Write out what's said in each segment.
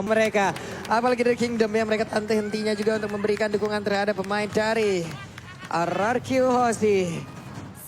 mereka. Apalagi dari Kingdom yang mereka tanpa hentinya juga untuk memberikan dukungan terhadap pemain dari RRQ Hoshi.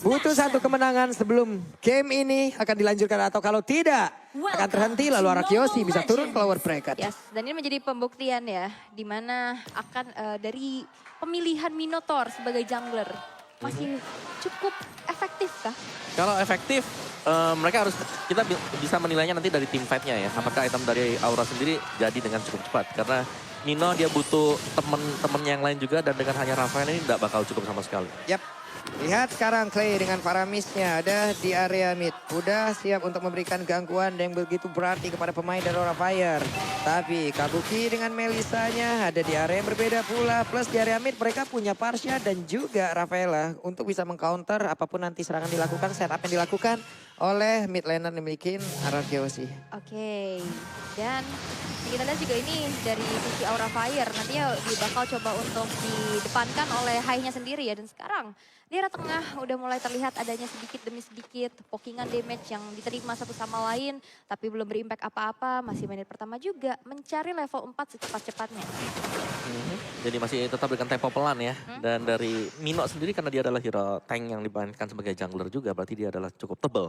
Butuh satu kemenangan sebelum game ini akan dilanjutkan atau kalau tidak akan terhenti lalu RRQ Hoshi bisa turun ke lower bracket. Yes, dan ini menjadi pembuktian ya di mana akan dari pemilihan Minotaur sebagai jungler masih cukup efektif kah? Kalau efektif, mereka harus, kita bisa menilainya nanti dari team fight-nya ya. Apakah item dari Aura sendiri jadi dengan cukup cepat. Karena Mino dia butuh temen-temen yang lain juga dan dengan hanya Rafael ini tidak bakal cukup sama sekali. Yap. Lihat sekarang Clay dengan Faramisnya ada di area mid. Udah siap untuk memberikan gangguan yang begitu berarti kepada pemain dari Aura Fire. Tapi Kabuki dengan Melisanya ada di area yang berbeda pula. Plus di area mid mereka punya Parsha dan juga Rafaela untuk bisa mengcounter apapun nanti serangan dilakukan, setup yang dilakukan oleh mid laner yang dimiliki RRQ Hoshi. Oke, dan kita lihat juga ini dari sisi Aura Fire nantinya bakal coba untuk didepankan oleh high-nya sendiri ya. Dan sekarang di area tengah udah mulai terlihat adanya sedikit demi sedikit pokingan damage yang diterima satu sama lain. Tapi belum berimpact apa-apa, masih menit pertama juga mencari level 4 secepat-cepatnya. Jadi masih tetap dengan tempo pelan ya. Dan dari Mino sendiri karena dia adalah hero tank yang dimainkan sebagai jungler juga. Berarti dia adalah cukup tebal.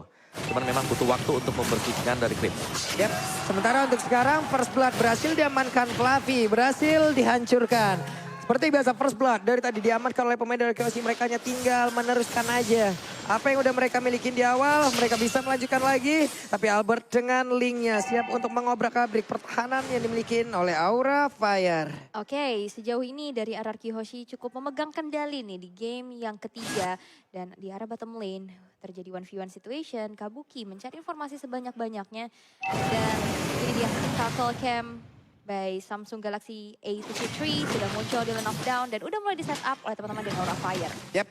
Cuman memang butuh waktu untuk membersihkan dari creep. Yap, sementara untuk sekarang First Blood berhasil diamankan Fluffy, berhasil dihancurkan. Seperti biasa First Blood dari tadi diamankan oleh pemain dari Hoshi, mereka hanya tinggal meneruskan aja. Apa yang udah mereka miliki di awal, mereka bisa melanjutkan lagi. Tapi Albert dengan linknya siap untuk mengobrak-abrik pertahanan yang dimiliki oleh Aura Fire. Oke, sejauh ini dari RRQ Hoshi cukup memegang kendali nih di game yang ketiga. Dan di arah bottom lane terjadi 1v1 situation, Kabuki mencari informasi sebanyak-banyaknya. Dan ini dia Turtle Cam by Samsung Galaxy A53 sudah muncul di lane of down dan udah mulai di setup oleh teman-teman dari Aura Fire. Yap.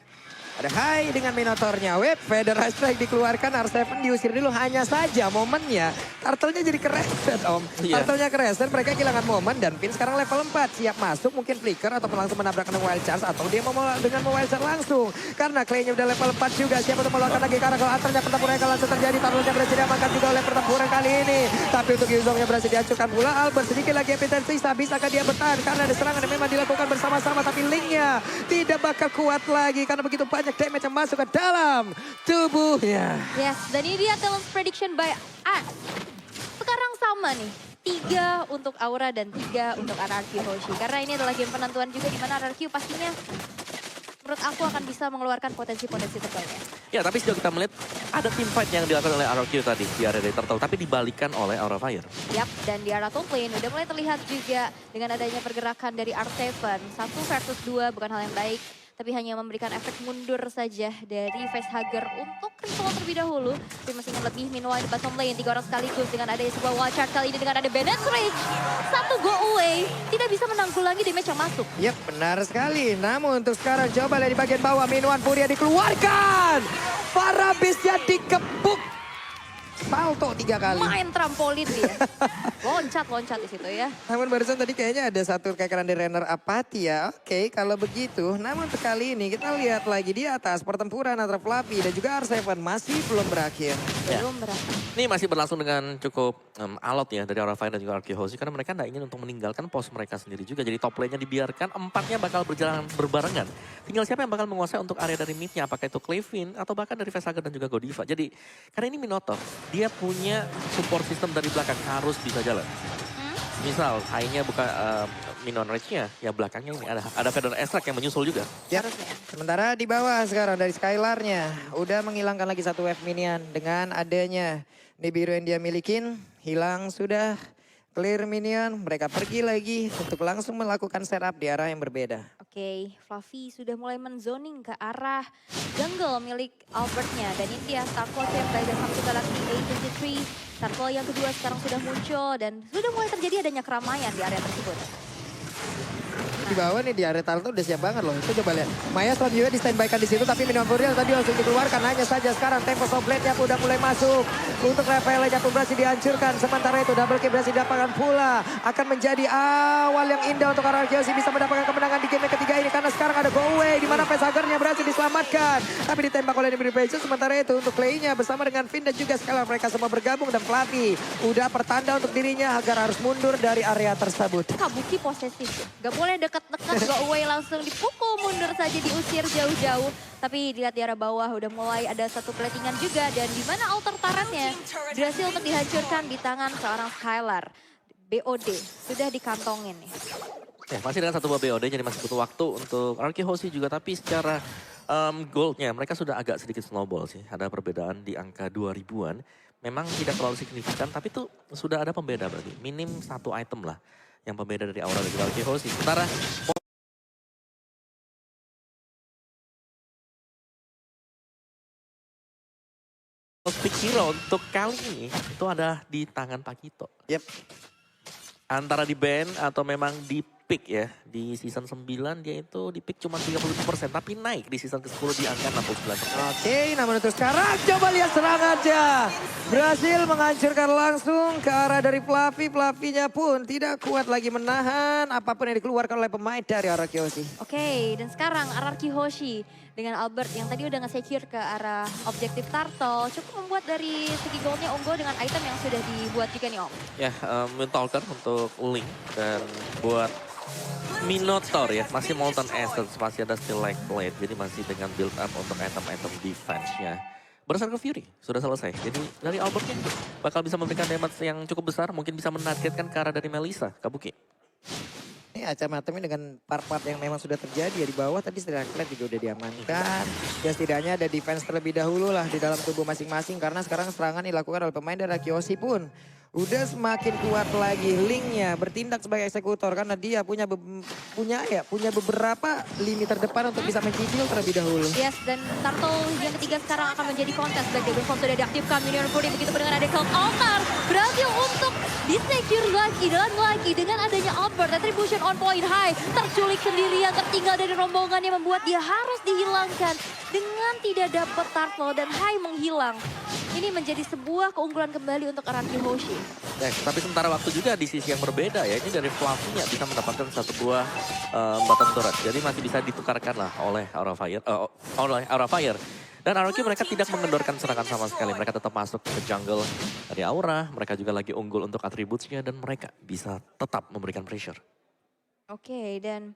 Ada high dengan Minotaurnya. Web, Feather Strike dikeluarkan, R7 diusir dulu. Hanya saja momennya, turtle-nya jadi kereset om. Turtle-nya kereset, mereka kehilangan momen. Dan Pin sekarang level 4, siap masuk mungkin flicker atau langsung menabrak dengan wild charge. Atau dia mau dengan wild charge langsung. Karena Clay-nya udah level 4 juga, siap untuk melakukan lagi. Karena kalau antarnya pertempuran yang langsung terjadi, turtle-nya berhasil diamankan juga oleh pertempuran kali ini. Tapi untuk Yuzongnya berhasil dihancurkan pula. Albert sedikit lagi epitensi, bisakah dia bertahan? Karena ada serangan yang memang dilakukan bersama-sama. Tapi linknya tidak bakal kuat lagi. Karena begitu banyak damage yang masuk ke dalam tubuhnya. Yes, dan ini dia talent prediction by Art. Sekarang sama nih. 3 untuk Aura dan 3 untuk RRQ Hoshi. Karena ini adalah game penentuan juga di mana RRQ pastinya menurut aku akan bisa mengeluarkan potensi-potensi terbaiknya. Ya, tapi sejauh kita melihat ada team fight yang dilakukan oleh RRQ tadi di area dari Turtle. Tapi dibalikan oleh Aura Fire. Yap, dan di arah top lane udah mulai terlihat juga dengan adanya pergerakan dari R7. 1 versus 2 bukan hal yang baik. Tapi hanya memberikan efek mundur saja dari facehugger untuk ritual terlebih dahulu. Tapi masih ingin lebih, meanwhile di bottom lane 3 orang sekaligus dengan adanya sebuah wild charge kali ini dengan ada Bennett Rage. 1 go away, tidak bisa menanggulangi damage yang masuk. Yap, benar sekali. Namun untuk sekarang coba lihat di bagian bawah, Minuan Furia dikeluarkan. Farabisnya dikepuk. Salto 3 kali. Main trampolin dia. Loncat-loncat di situ ya. Namun barusan tadi kayaknya ada satu kekaran dari runner apati ya. Oke, kalau begitu. Namun untuk kali ini kita lihat lagi di atas pertempuran antara Fluffy dan juga R7 masih belum berakhir. Ya. Belum berakhir. Ini masih berlangsung dengan cukup alot ya dari Aura Fire dan juga RRQ Hoshi. Karena mereka tidak ingin untuk meninggalkan pos mereka sendiri juga. Jadi top lane-nya dibiarkan, 4-nya bakal berjalan berbarengan. Tinggal siapa yang bakal menguasai untuk area dari mid-nya. Apakah itu Clavin atau bahkan dari Facehugger dan juga Godiva. Jadi karena ini Minotaur, dia punya support system dari belakang harus bisa jalan. Misal high-nya bukan Minion Rage-nya, ya belakangnya ini ada Feather Strike yang menyusul juga. Ya, sementara di bawah sekarang dari Skylar-nya udah menghilangkan lagi satu wave minion dengan adanya Nibiru yang dia milikin, hilang sudah. Clear minion, mereka pergi lagi untuk langsung melakukan setup di arah yang berbeda. Oke, Fluffy sudah mulai menzoning ke arah jungle milik Albertnya. Dan ini dia Starfall Camp dari Samsung Galaxy A53. Starfall yang kedua sekarang sudah muncul dan sudah mulai terjadi adanya keramaian di area tersebut. Di bawah nih di area Talto udah siap banget loh. Itu coba lihat. Maestro juga di standby-kan di situ tapi Minion Furial tadi langsung dikeluarkan. Hanya saja sekarang tempo Soblet-nya udah mulai masuk. Untuk Rafael-nya pun berhasil dihancurkan. Sementara itu double kill berhasil didapatkan pula. Akan menjadi awal yang indah untuk RRQ bisa mendapatkan kemenangan di game ketiga ini. Karena sekarang ada go away di mana Facehager-nya berhasil diselamatkan. Tapi ditembak oleh Enemy Division. Sementara itu untuk Clay-nya bersama dengan Finn dan juga Skylar mereka semua bergabung. Dan Fluffy udah pertanda untuk dirinya agar harus mundur dari area tersebut. Kabuki posesif. Gak boleh deket-deket, go away langsung dipukul mundur saja, diusir jauh-jauh. Tapi dilihat di arah bawah udah mulai ada satu platingan juga. Dan di mana altar turret-nya berhasil untuk dihancurkan di tangan seorang Skylar. BOD sudah dikantongin nih. Ya, masih dengan satu buah BOD jadi masih butuh waktu untuk RRQ Hoshi juga. Tapi secara goldnya mereka sudah agak sedikit snowball sih. Ada perbedaan di angka 2000-an. Memang tidak terlalu signifikan, tapi itu sudah ada pembeda berarti. Minim satu item lah yang pembeda dari Aura dan juga RRQ Hoshi. Sementara pick hero untuk kali ini itu ada di tangan Pakito. Yep. Antara di ban atau memang di pick ya. Di season 9 dia itu di pick cuma 35%. Tapi naik di season ke-10 di angka 69%. Oke, namun untuk sekarang coba lihat serangannya. Berhasil menghancurkan langsung ke arah dari Fluffy. Fluffy-nya pun tidak kuat lagi menahan apapun yang dikeluarkan oleh pemain dari RRQ Hoshi. Oke, dan sekarang RRQ Hoshi dengan Albert yang tadi udah nge-secure ke arah objektif Turtle. Cukup membuat dari segi goldnya unggul dengan item yang sudah dibuat juga nih Om. Ya, Windtalker untuk Link dan buat Minotaur ya, masih Molten Essence, masih ada Still Like Blade, jadi masih dengan build up untuk item-item defense-nya. Berserker Fury sudah selesai, jadi dari Albertnya bakal bisa memberikan damage yang cukup besar, mungkin bisa menargetkan ke arah dari Melissa, Kabuki. Ini Acam-Atam dengan part-part yang memang sudah terjadi ya di bawah tadi Stiraklet juga udah diamankan. Ya setidaknya ada defense terlebih dahulu lah di dalam tubuh masing-masing karena sekarang serangan dilakukan oleh pemain dari Kyoshi pun udah semakin kuat lagi. Linknya bertindak sebagai eksekutor karena dia punya beberapa lini terdepan untuk bisa mencicil terlebih dahulu. Yes, dan Turtle yang ketiga sekarang akan menjadi kontes. Black Dragon Form sudah diaktifkan, Minion Fury begitu dengan ada Cloud Altar berhasil untuk disecure lagi dan lagi dengan adanya Albert. Retribution on point high, terculik sendirian, tertinggal dari rombongannya membuat dia harus dihilangkan dengan tidak dapat Turtle dan High menghilang. Ini menjadi sebuah keunggulan kembali untuk RRQ Hoshi. Ya, tapi sementara waktu juga di sisi yang berbeda ya, ini dari Fluffy-nya bisa mendapatkan satu buah bottom turret. Jadi masih bisa ditukarkan lah oleh Aura Fire. Dan RRQ mereka tidak mengendorkan serangan sama sekali. Mereka tetap masuk ke jungle dari Aura. Mereka juga lagi unggul untuk atributnya dan mereka bisa tetap memberikan pressure. Oke, dan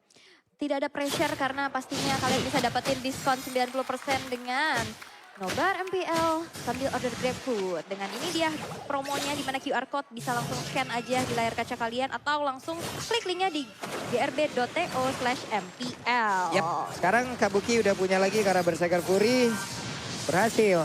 tidak ada pressure karena pastinya kalian bisa dapetin diskon 90% dengan Nobar MPL sambil order GrabFood. Dengan ini dia promonya di mana QR code bisa langsung scan aja di layar kaca kalian atau langsung klik linknya di grb.to/mpl. Yap, sekarang Kabuki udah punya lagi karena Berserker Fury berhasil.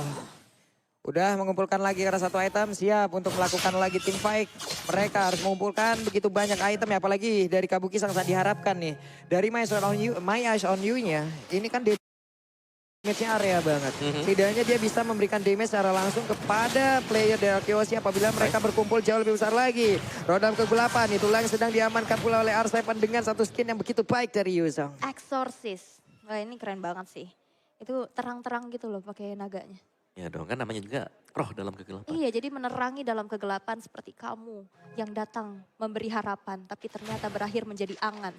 Udah mengumpulkan lagi karena satu item, siap untuk melakukan lagi team fight. Mereka harus mengumpulkan begitu banyak item ya, apalagi dari Kabuki sangat diharapkan nih. Dari My Eyes on You-nya, ini kan damage-nya area banget. Setidaknya dia bisa memberikan damage secara langsung kepada player dari Kyoshi apabila mereka berkumpul jauh lebih besar lagi. Rodam kegelapan, itulah yang sedang diamankan pula oleh R7 dengan satu skin yang begitu baik dari Yuzong. Exorcist. Wah ini keren banget sih. Itu terang-terang gitu loh pakai naganya. Ya dong, kan namanya juga roh dalam kegelapan. Iya, jadi menerangi dalam kegelapan seperti kamu yang datang memberi harapan, tapi ternyata berakhir menjadi angan.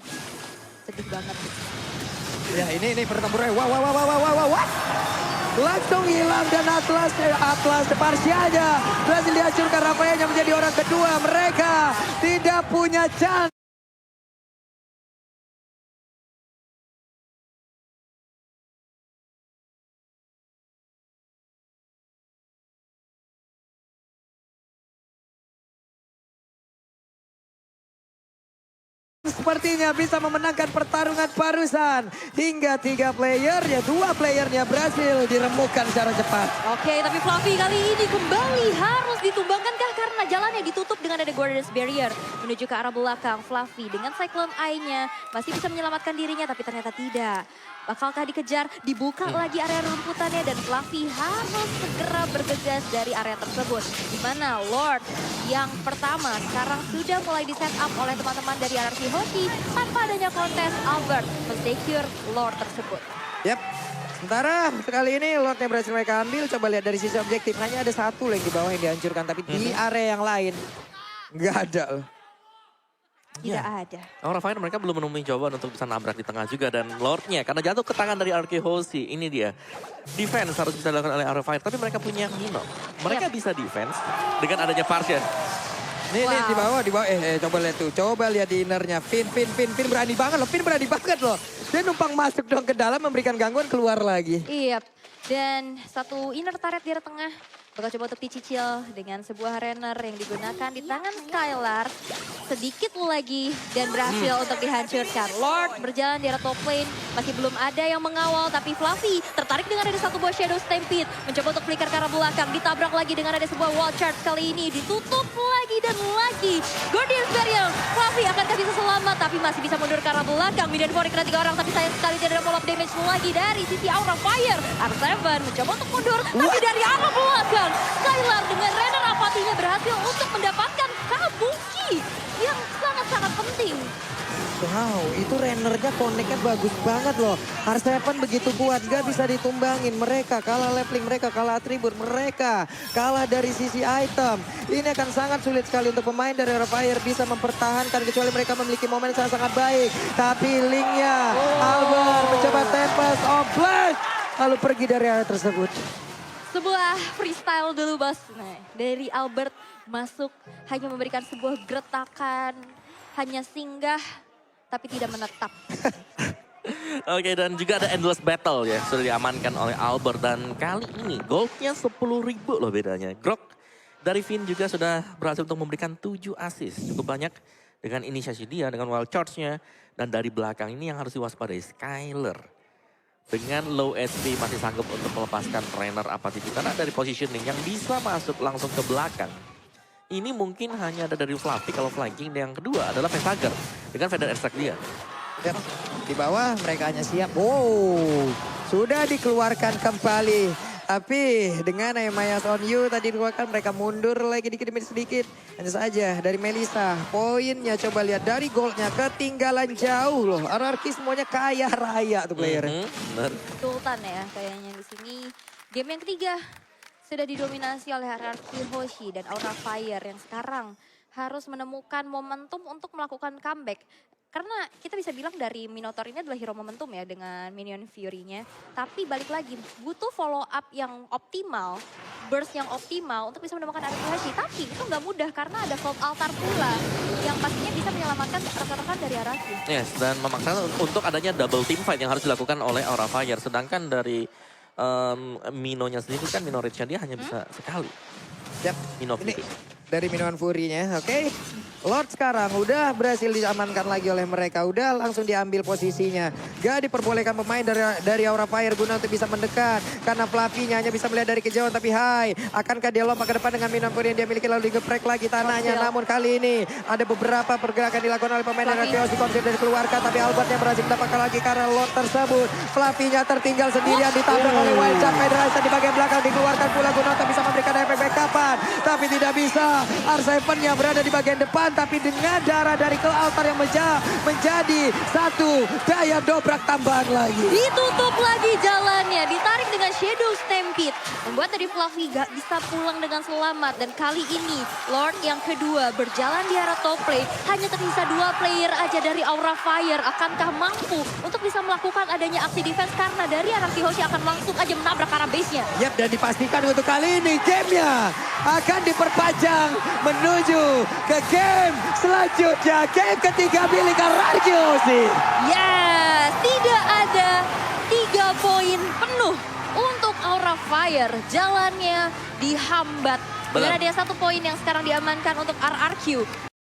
Sedih banget. Ya ini pertempuran. Wah. Langsung hilang dan Atlas Parsianya berhasil dihancurkan. Rafaelnya menjadi orang kedua. Mereka tidak punya chance. Sepertinya bisa memenangkan pertarungan barusan. Hingga 3 playernya, 2 playernya berhasil diremukkan secara cepat. Oke, tapi Fluffy kali ini kembali harus ditumbangkankah karena jalannya ditutup dengan ada Guardian's Barrier. Menuju ke arah belakang, Fluffy dengan Cyclone Eye-nya masih bisa menyelamatkan dirinya tapi ternyata tidak. Bakalkah dikejar, dibuka lagi area rumputannya dan Fluffy harus segera bergegas dari area tersebut. Di mana Lord yang pertama sekarang sudah mulai di set up oleh teman-teman dari RRQ Hoshi tanpa adanya kontes Albert men-secure Lord tersebut. Yap. Sementara kali ini Lord yang berhasil mereka ambil. Coba lihat dari sisi objektif. Hanya ada satu lane di bawah yang dihancurkan. Tapi di area yang lain nggak ada loh. Tidak ada. Aura Fire mereka belum menemui jawaban untuk bisa nabrak di tengah juga. Dan Lordnya karena jatuh ke tangan dari RK Hoshi. Ini dia. Defense harus bisa dilakukan oleh Aura Fire. Tapi mereka punya Mino. Mereka bisa defense dengan adanya Farsian. Nih di bawah. Coba lihat tuh. Coba lihat di innernya. Finn berani banget loh. Finn berani banget loh. Dia numpang masuk dong ke dalam memberikan gangguan keluar lagi. Iya. Dan satu inner turret di tengah. Bakal coba untuk dicicil dengan sebuah Renner yang digunakan di tangan Skylar. Sedikit lagi dan berhasil untuk dihancurkan. Lord berjalan di arah top lane. Masih belum ada yang mengawal tapi Fluffy tertarik dengan ada satu buah Shadow Stampede. Mencoba untuk flicker ke arah belakang. Ditabrak lagi dengan ada sebuah wall charge kali ini. Ditutup lagi dan lagi. Guardian Burial. Fluffy akankah bisa selamat tapi masih bisa mundur ke arah belakang. Minion Foreign kena 3 orang tapi sayang sekali tidak ada follow up damage lagi dari sisi Aura Fire. R7 mencoba untuk mundur tapi dari arah belakang. Skylar dengan Renner apatinya berhasil untuk mendapatkan Kabuki yang sangat-sangat penting. Wow, itu Rennernya connect-nya bagus banget loh. R7 begitu kuat, gak bisa ditumbangin. Mereka kalah leveling, mereka kalah atribut, mereka kalah dari sisi item. Ini akan sangat sulit sekali untuk pemain dari Aura Fire bisa mempertahankan kecuali mereka memiliki momen yang sangat baik. Tapi linknya, Albert mencoba Tempest of Blast, lalu pergi dari area tersebut. Sebuah freestyle dulu bos. Nah, dari Albert masuk hanya memberikan sebuah geretakan. Hanya singgah tapi tidak menetap. Oke, dan juga ada Endless Battle ya. Sudah diamankan oleh Albert. Dan kali ini goldnya 10.000 loh bedanya. Grok dari Finn juga sudah berhasil untuk memberikan 7 assist. Cukup banyak dengan inisiasi dia, dengan wild charge-nya. Dan dari belakang ini yang harus diwaspadai Skylar. Dengan low HP masih sanggup untuk melepaskan Renner apatiti. Karena dari positioning yang bisa masuk langsung ke belakang. Ini mungkin hanya ada dari Fluffy kalau flanking. Dan yang kedua adalah Vestager dengan Feather Extract dia. Yap, di bawah mereka hanya siap. Wow, sudah dikeluarkan kembali. Tapi dengan Mayas on you tadi dikeluarkan mereka mundur lagi dikit demi sedikit. Hanya saja dari Melissa. Poinnya coba lihat dari goldnya ketinggalan jauh loh. RRQ semuanya kaya raya tuh playernya. Benar. Sultan ya kayaknya di sini. Game yang ketiga sudah didominasi oleh RRQ Hoshi dan Aura Fire yang sekarang harus menemukan momentum untuk melakukan comeback. Karena kita bisa bilang dari Minotaur ini adalah hero momentum ya dengan Minion Fury-nya. Tapi balik lagi butuh follow up yang optimal, burst yang optimal untuk bisa menemukan RRQ Hoshi. Tapi itu nggak mudah karena ada Cold Altar pula yang pastinya bisa menyelamatkan rekan-rekan dari RRQ. Yes, dan memaksakan untuk adanya double team fight yang harus dilakukan oleh Aura Fire. Sedangkan dari Minonya sendiri kan Mino Rage-nya dia hanya bisa sekali. Yap, Mino ini Fury. dari Minion Fury-nya, oke. Lord sekarang udah berhasil diamankan lagi oleh mereka. Udah langsung diambil posisinya. Gak diperbolehkan pemain dari Aura Fire guna untuk bisa mendekat. Karena Fluffy-nya hanya bisa melihat dari kejauhan. Tapi akankah dia lompat ke depan dengan Minion Fury yang dia miliki lalu digeprek lagi tanahnya. Namun kali ini ada beberapa pergerakan dilakukan oleh pemain dari Chaos Concept dari keluarga. Tapi Albert yang berhasil mendapatkan lagi karena Lord tersebut. Fluffy-nya tertinggal sendirian ditabrak oleh Wild Charge. Federation di bagian belakang dikeluarkan pula guna untuk bisa memberikan efek backupan. Tapi tidak bisa. R7-nya berada di bagian depan. Tapi dengan darah dari Cold Altar yang menjadi satu daya dobrak tambahan lagi. Ditutup lagi jalannya, ditarik dengan Shadow Stampede. Membuat dari Fluffy gak bisa pulang dengan selamat. Dan kali ini Lord yang kedua berjalan di arah top lane. Hanya tersisa 2 player aja dari Aura Fire. Akankah mampu untuk bisa melakukan adanya aksi defense? Karena dari RRQ Hoshi akan langsung aja menabrak arah base-nya. Yap, dan dipastikan untuk kali ini gamenya akan diperpanjang menuju ke game selanjutnya. Game ketiga milik RRQ Hoshi. Ya, tidak ada 3 poin penuh untuk Aura Fire. Jalannya dihambat. Dengan ada 1 poin yang sekarang diamankan untuk RRQ.